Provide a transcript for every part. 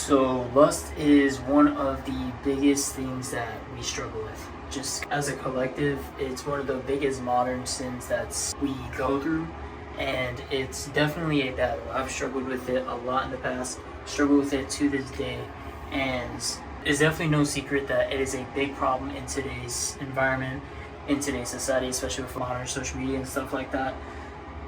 So lust is one of the biggest things that we struggle with. Just as a collective, it's one of the biggest modern sins that we go through, and it's definitely a battle. I've struggled with it a lot in the past, struggle with it to this day, and it's definitely no secret that it is a big problem in today's environment, in today's society, especially with modern social media and stuff like that.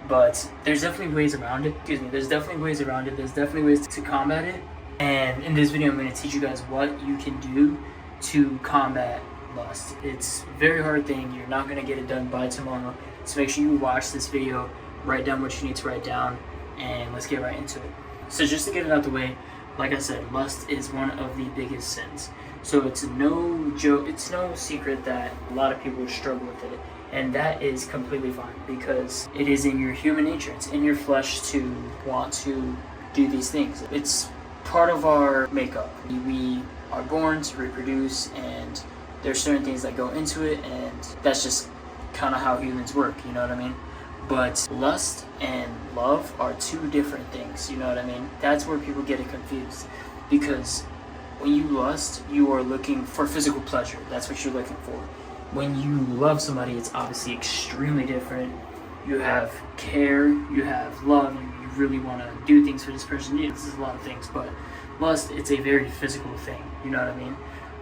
But there's definitely ways around it. There's definitely ways around it. There's definitely ways to combat it. And in this video, I'm going to teach you guys what you can do to combat lust. It's a very hard thing. You're not going to get it done by tomorrow. So make sure you watch this video, write down what you need to write down, and let's get right into it. So just to get it out the way, like I said, lust is one of the biggest sins. So it's no joke, it's no secret that a lot of people struggle with it. And that is completely fine because it is in your human nature. It's in your flesh to want to do these things. It's part of our makeup. We are born to reproduce, and there's certain things that go into it, and that's just kind of how humans work, you know what I mean? But lust and love are two different things, you know what I mean? That's where people get it confused, because when you lust, you are looking for physical pleasure. That's what you're looking for. When you love somebody, it's obviously extremely different. You have care, you have love, you really want to do things for this person. This is a lot of things, but lust, it's a very physical thing, you know what I mean?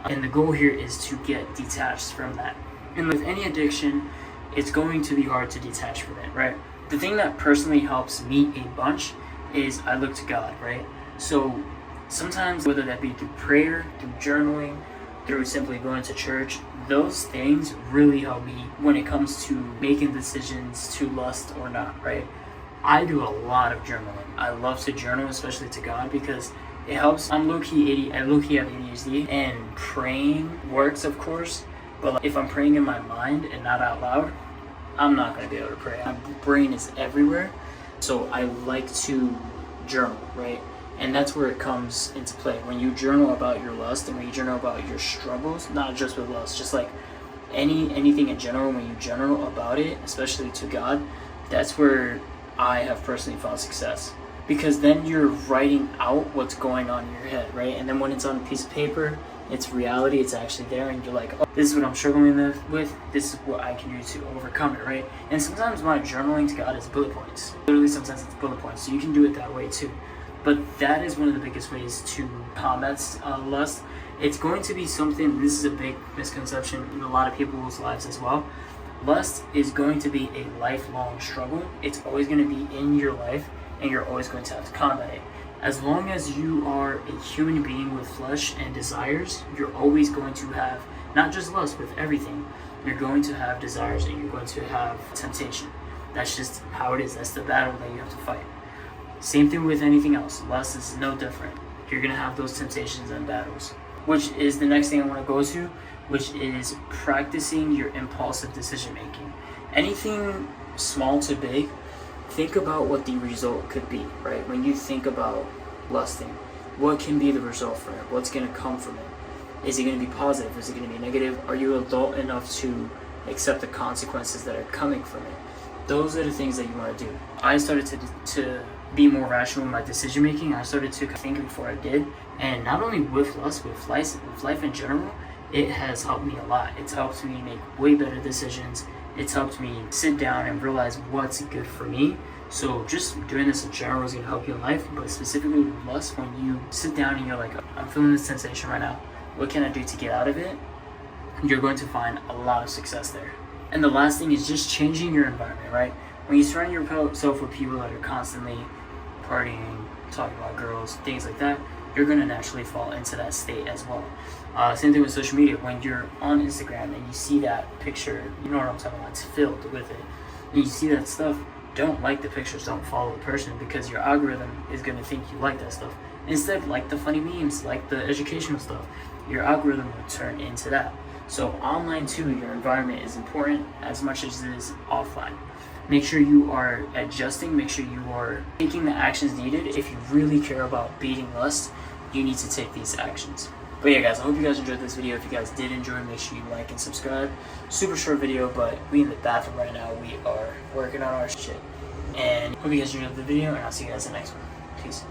And the goal here is to get detached from that. And with any addiction, it's going to be hard to detach from it, right? The thing that personally helps me a bunch is I look to God, right? So sometimes, whether that be through prayer, through journaling, through simply going to church, those things really help me when it comes to making decisions to lust or not, right? I do a lot of journaling. I love to journal, especially to God, because it helps. I low-key have ADHD, and praying works, of course, but if I'm praying in my mind and not out loud, I'm not going to be able to pray. My brain is everywhere, so I like to journal, right? And that's where it comes into play. When you journal about your lust and when you journal about your struggles, not just with lust, just like anything in general, when you journal about it, especially to God, that's where I have personally found success. Because then you're writing out what's going on in your head, right? And then when it's on a piece of paper, it's reality, it's actually there, and you're like, oh, this is what I'm struggling with, this is what I can do to overcome it, right? And sometimes my journaling to God is bullet points. Literally, sometimes it's bullet points, so you can do it that way too. But that is one of the biggest ways to combat lust. It's going to be something, this is a big misconception in a lot of people's lives as well. Lust is going to be a lifelong struggle. It's always going to be in your life, and you're always going to have to combat it. As long as you are a human being with flesh and desires, you're always going to have, not just lust, with everything. You're going to have desires, and you're going to have temptation. That's just how it is. That's the battle that you have to fight. Same thing with anything else. Lust is no different. You're going to have those temptations and battles, which is the next thing I want to go to, which is practicing your impulsive decision making. Anything small to big, think about what the result could be, right? When you think about lusting, what can be the result for it? What's going to come from it? Is it going to be positive? Is it going to be negative? Are you adult enough to accept the consequences that are coming from it? Those are the things that you want to do. I started to be more rational in my decision making. I started to think before I did, and not only with lust, with life in general, it has helped me a lot. It's helped me make way better decisions. It's helped me sit down and realize what's good for me. So just doing this in general is going to help you in life, but specifically with lust, when you sit down and you're like, I'm feeling this sensation right now, what can I do to get out of it? You're going to find a lot of success there. And the last thing is just changing your environment, right? When you surround yourself with people that are constantly partying, talking about girls, things like that, you're going to naturally fall into that state as well. Same thing with social media. When you're on Instagram and you see that picture, you know what I'm talking about, it's filled with it. And you see that stuff, don't like the pictures, don't follow the person, because your algorithm is going to think you like that stuff. Instead, like the funny memes, like the educational stuff, your algorithm will turn into that. So online too, your environment is important as much as it is offline. Make sure you are adjusting, make sure you are taking the actions needed. If you really care about beating lust, you need to take these actions. But yeah guys, I hope you guys enjoyed this video. If you guys did enjoy, make sure you like and subscribe. Super short video, but we in the bathroom right now. We are working on our shit. And hope you guys enjoyed the video, and I'll see you guys in the next one. Peace.